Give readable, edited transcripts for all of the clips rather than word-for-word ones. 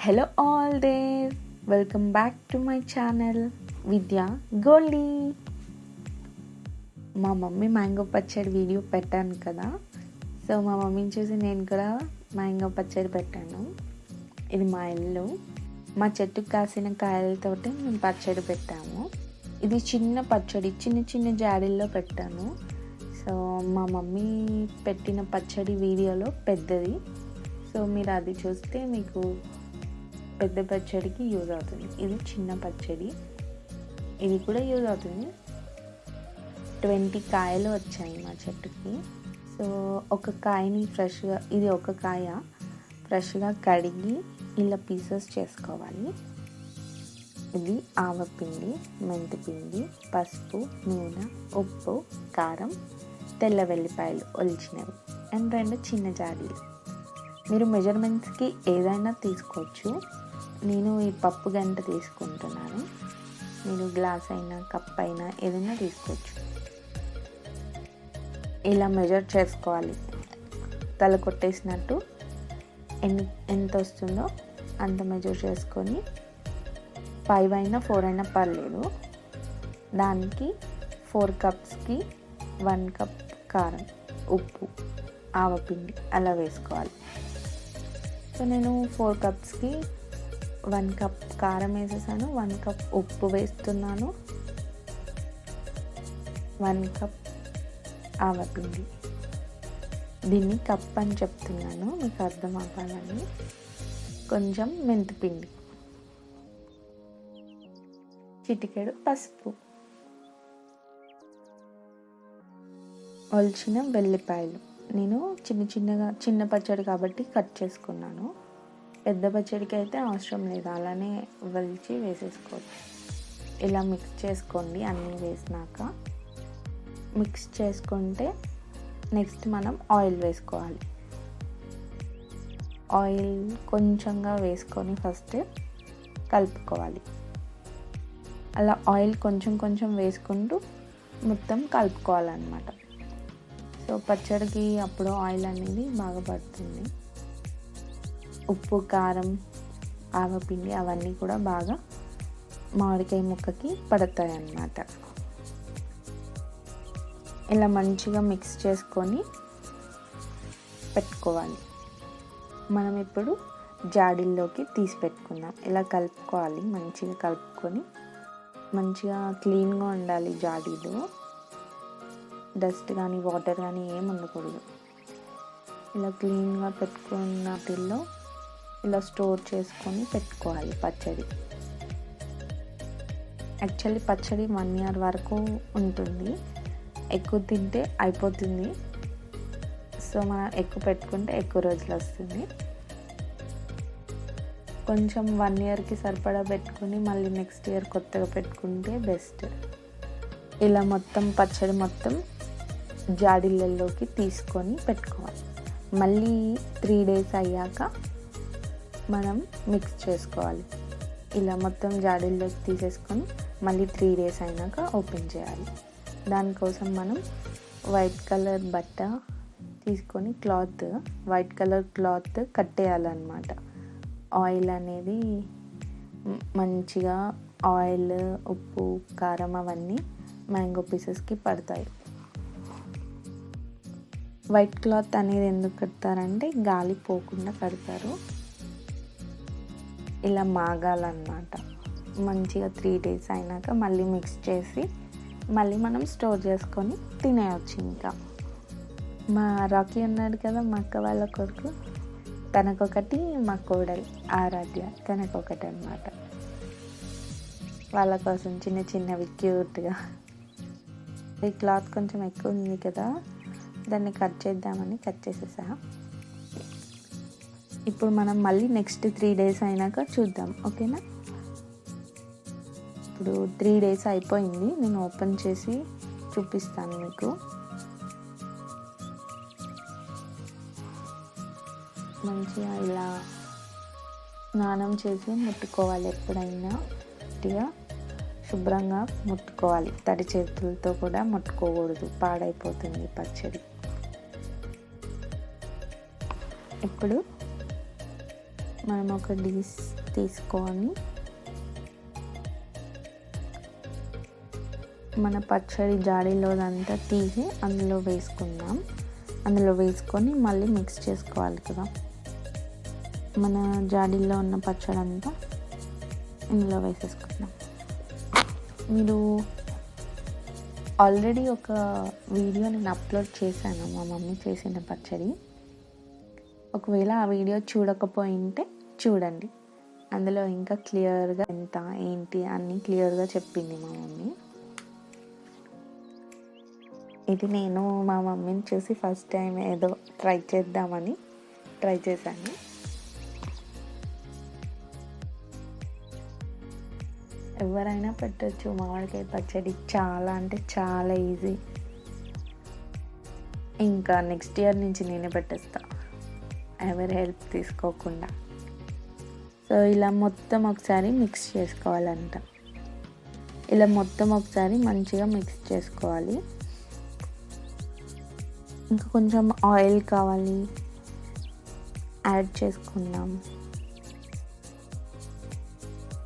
Hello all there, welcome back to my channel vidyagoldie. మా mummy mango పచ్చడి video పెట్టాను కదా, సో మా మమ్మీని చూసి నేను కూడా మ్యాంగో పచ్చడి పెట్టాను. ఇది మా ఇల్లు, మా చెట్టుకు కాసిన కాయలతోటి మేము పచ్చడి పెట్టాము. ఇది చిన్న పచ్చడి, చిన్న చిన్న జాడీల్లో పెట్టాను. సో మా మమ్మీ పెట్టిన పచ్చడి వీడియోలో పెద్దది, సో మీరు అది చూస్తే మీకు పెద్ద పచ్చడికి యూజ్ అవుతుంది. ఇది చిన్న పచ్చడి, ఇది కూడా యూజ్ అవుతుంది. 20 కాయలు వచ్చాయి మా చెట్టుకి. సో ఒక కాయని ఫ్రెష్గా, ఇది ఒక కాయ ఫ్రెష్గా కడిగి ఇలా పీసెస్ చేసుకోవాలి. ఇది ఆవపిండి, మెంతిపిండి, పసుపు, నూనె, ఉప్పు, కారం, తెల్ల వెల్లిపాయలు ఒలిచినవి అండ్ 2 చిన్న జాడీలు. మీరు మెజర్మెంట్స్కి ఏదైనా తీసుకోవచ్చు. నేను ఈ పప్పు గంట తీసుకుంటున్నాను, మీరు గ్లాస్ అయినా కప్ అయినా ఏదైనా తీసుకోవచ్చు. ఇలా మెజర్ చేసుకోవాలి, తల కొట్టేసినట్టు ఎంత వస్తుందో అంత మెజర్ చేసుకొని 5 అయినా 4 అయినా పర్లేదు. దానికి 4 కప్స్కి 1 కప్ కారం, ఉప్పు, ఆవపిండి అలా వేసుకోవాలి. సో నేను 4 కప్స్కి 1 కప్ కారం వేసేసాను, 1 కప్ ఉప్పు వేస్తున్నాను, 1 కప్ ఆవపిండి. దీన్ని కప్ అని చెప్తున్నాను మీకు అర్థం అవ్వాలని. కొంచెం మెంతిపిండి, చిటికెడు పసుపు, ఒలిచిన వెల్లిపాయలు. నేను చిన్న పచ్చడి కాబట్టి కట్ చేసుకున్నాను. పెద్ద పచ్చడికి అయితే అవసరం లేదు, అలానే ఒలిచి వేసేసుకోవచ్చు. ఇలా మిక్స్ చేసుకోండి. అన్నీ వేసినాక మిక్స్ చేసుకుంటే నెక్స్ట్ మనం ఆయిల్ వేసుకోవాలి. ఆయిల్ కొంచెంగా వేసుకొని ఫస్ట్ కలుపుకోవాలి. అలా ఆయిల్ కొంచెం కొంచెం వేసుకుంటూ మొత్తం కలుపుకోవాలన్నమాట. సో పచ్చడికి అప్పుడు ఆయిల్ అనేది బాగా పడుతుంది. ఉప్పు, కారం, ఆవపిండి అవన్నీ కూడా బాగా మామిడికాయ ముక్కకి పడతాయి అన్నమాట. ఇలా మంచిగా మిక్స్ చేసుకొని పెట్టుకోవాలి. మనం ఇప్పుడు జాడీల్లోకి తీసి పెట్టుకుందాం. ఇలా కలుపుకోవాలి, మంచిగా కలుపుకొని మంచిగా క్లీన్గా ఉండాలి. జాడీలో డస్ట్ కానీ వాటర్ కానీ ఏమి ఉండకూడదు. ఇలా క్లీన్గా పెట్టుకున్న వాటిల్లో ఇలా స్టోర్ చేసుకొని పెట్టుకోవాలి పచ్చడి. యాక్చువల్లీ పచ్చడి 1 year వరకు ఉంటుంది. ఎక్కువ తింటే అయిపోతుంది, సో మనం ఎక్కువ పెట్టుకుంటే ఎక్కువ రోజులు వస్తుంది. కొంచెం 1 yearకి సరిపడా పెట్టుకొని మళ్ళీ నెక్స్ట్ ఇయర్ కొత్తగా పెట్టుకుంటే బెస్ట్. ఇలా మొత్తం పచ్చడి మొత్తం జాడీలలోకి తీసుకొని పెట్టుకోవాలి. మళ్ళీ 3 days అయ్యాక మనం మిక్స్ చేసుకోవాలి. ఇలా మొత్తం జాడీల్లోకి తీసేసుకొని మళ్ళీ 3 days అయినాక ఓపెన్ చేయాలి. దానికోసం మనం వైట్ కలర్ బట్ట తీసుకొని వైట్ కలర్ క్లాత్ కట్టేయాలన్నమాట. ఆయిల్ అనేది మంచిగా ఆయిల్, ఉప్పు, కారం అవన్నీ మ్యాంగో పీసెస్కి పడతాయి. వైట్ క్లాత్ అనేది ఎందుకు కడతారంటే గాలి పోకుండా కడతారు. ఇలా మాగాలన్నమాట. మంచిగా 3 days అయినాక మళ్ళీ మిక్స్ చేసి మళ్ళీ మనం స్టోర్ చేసుకొని తినేయచ్చు. ఇంకా మా రాకీ ఉన్నాడు కదా, మా అక్క వాళ్ళ కొడుకు, తనకొకటి, మా కోడలు ఆరాధ్య తనకొకటి అన్నమాట. వాళ్ళ కోసం చిన్న చిన్నవి క్యూట్గా. ఈ క్లాత్ కొంచెం ఎక్కువ ఉంది కదా, దాన్ని కట్ చేద్దామని కట్ చేసేసా. ఇప్పుడు మనం మళ్ళీ నెక్స్ట్ 3 days అయినాక చూద్దాం, ఓకేనా? ఇప్పుడు 3 days అయిపోయింది. నేను ఓపెన్ చేసి చూపిస్తాను మీకు. మంచిగా ఇలా స్నానం చేసి ముట్టుకోవాలి. ఎప్పుడైనా గట్టిగా శుభ్రంగా ముట్టుకోవాలి. తడి చేతులతో కూడా ముట్టుకోకూడదు, పాడైపోతుంది పచ్చడి. ఇప్పుడు మనం ఒక డిష్ తీసుకొని మన పచ్చడి జాడీలోదంతా తీసి అందులో వేసుకుందాం. అందులో వేసుకొని మళ్ళీ మిక్స్ చేసుకోవాలి కదా. మన జాడీలో ఉన్న పచ్చడి అంతా ఇందులో వేసేసుకుందాం. మీరు ఆల్రెడీ ఒక వీడియో నేను అప్లోడ్ చేశాను, మా మమ్మీ చేసిన పచ్చడి. ఒకవేళ ఆ వీడియో చూడకపోయింటే చూడండి. అందులో ఇంకా క్లియర్గా ఎంత ఏంటి అన్నీ క్లియర్గా చెప్పింది మా మమ్మీ. ఇది నేను మా మమ్మీని చూసి ఫస్ట్ టైం ఏదో ట్రై చేద్దామని ట్రై చేశాను. ఎవరైనా పెట్టచ్చు మామిడికాయ పచ్చడి. చాలా అంటే చాలా ఈజీ. ఇంకా నెక్స్ట్ ఇయర్ నుంచి నేనే పెట్టేస్తా, ఎవరి హెల్ప్ తీసుకోకుండా. సో ఇలా మొత్తం ఒకసారి మిక్స్ చేసుకోవాలంట. ఇలా మొత్తం ఒకసారి మంచిగా మిక్స్ చేసుకోవాలి. ఇంకా కొంచెం ఆయిల్ కావాలి, యాడ్ చేసుకుందాం.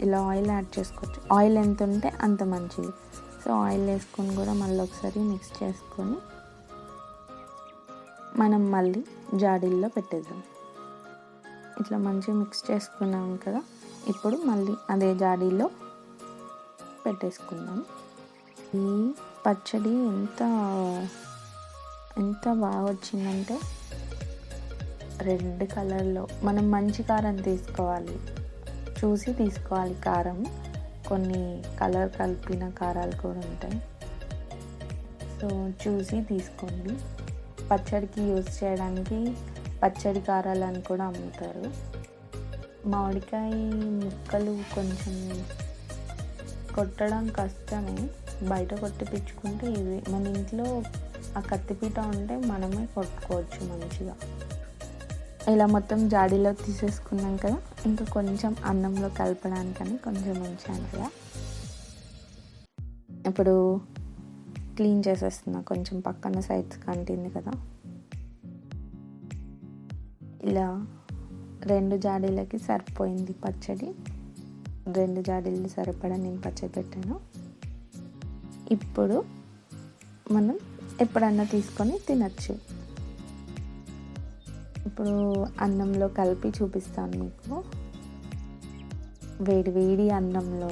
ఇలా ఆయిల్ యాడ్ చేసుకోవచ్చు. ఆయిల్ ఎంత ఉంటే అంత మంచిది. సో ఆయిల్ వేసుకొని కూడా మళ్ళీ ఒకసారి మిక్స్ చేసుకొని మనం మళ్ళీ జాడీల్లో పెట్టేద్దాం. ఇట్లా మంచిగా మిక్స్ చేసుకున్నాం కదా. ఇప్పుడు మళ్ళీ అదే జాడీలో పెట్టేసుకుందాం. ఈ పచ్చడి ఎంత బాగా వచ్చిందంటే రెడ్ కలర్లో. మనం మంచి కారం తీసుకోవాలి, చూసి తీసుకోవాలి కారం. కొన్ని కలర్ కలిపిన కారాలు కూడా ఉంటాయి, సో చూసి తీసుకోండి. పచ్చడికి యూజ్ చేయడానికి పచ్చడి కారాలు అని కూడా అమ్ముతారు. మామిడికాయ ముక్కలు కొంచెం కొట్టడం కష్టమే, బయట కొట్టిపించుకుంటే ఇది. మన ఇంట్లో ఆ కత్తిపీట ఉంటే మనమే కొట్టుకోవచ్చు మంచిగా. ఇలా మొత్తం జాడీలో తీసేసుకున్నాం కదా. ఇంకా కొంచెం అన్నంలో కలపడానికని కొంచెం ఉంచాను కదా. ఇప్పుడు క్లీన్ చేసేస్తున్నా, కొంచెం పక్కన సైడ్స్ కంటింది కదా. ఇలా 2 జాడీలకి సరిపోయింది పచ్చడి. 2 జాడీలు సరిపడా నేను పచ్చడి పెట్టాను. ఇప్పుడు మనం ఎప్పుడన్నా తీసుకొని తినచ్చు. ఇప్పుడు అన్నంలో కలిపి చూపిస్తాను మీకు. వేడి వేడి అన్నంలో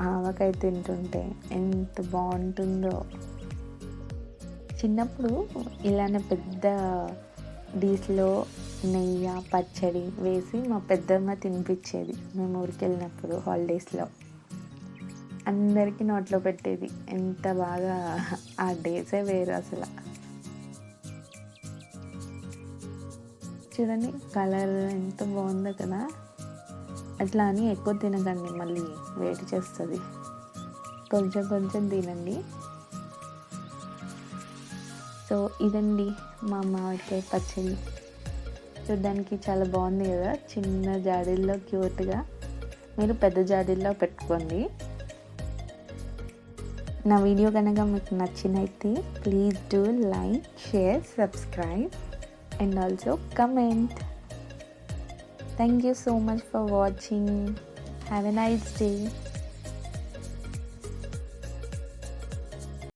ఆవకాయ తింటుంటే ఎంత బాగుంటుందో. చిన్నప్పుడు ఇలానే పెద్ద డిష్లో నెయ్యి పచ్చడి వేసి మా పెద్దమ్మ తినిపించేది. మేము ఊరికి వెళ్ళినప్పుడు హాలిడేస్లో అందరికీ నోట్లో పెట్టేది. ఎంత బాగా ఆ డేసే వేరు అసలు. చూడండి కలర్ ఎంత బాగుందో కదా. అట్లా అని ఎక్కువ తినకండి, మళ్ళీ వేడి చేస్తుంది. కొంచెం కొంచెం తినండి. సో ఇదండి మా మామిడికాయ పచ్చడి. చూడ్డానికి చాలా బాగుంది కదా, చిన్న జాడీల్లో క్యూట్గా. మీరు పెద్ద జాడీల్లో పెట్టుకోండి. నా వీడియో కనుక మీకు నచ్చినైతే please do like, share, subscribe and also comment. Thank you so much for watching. Have a nice day.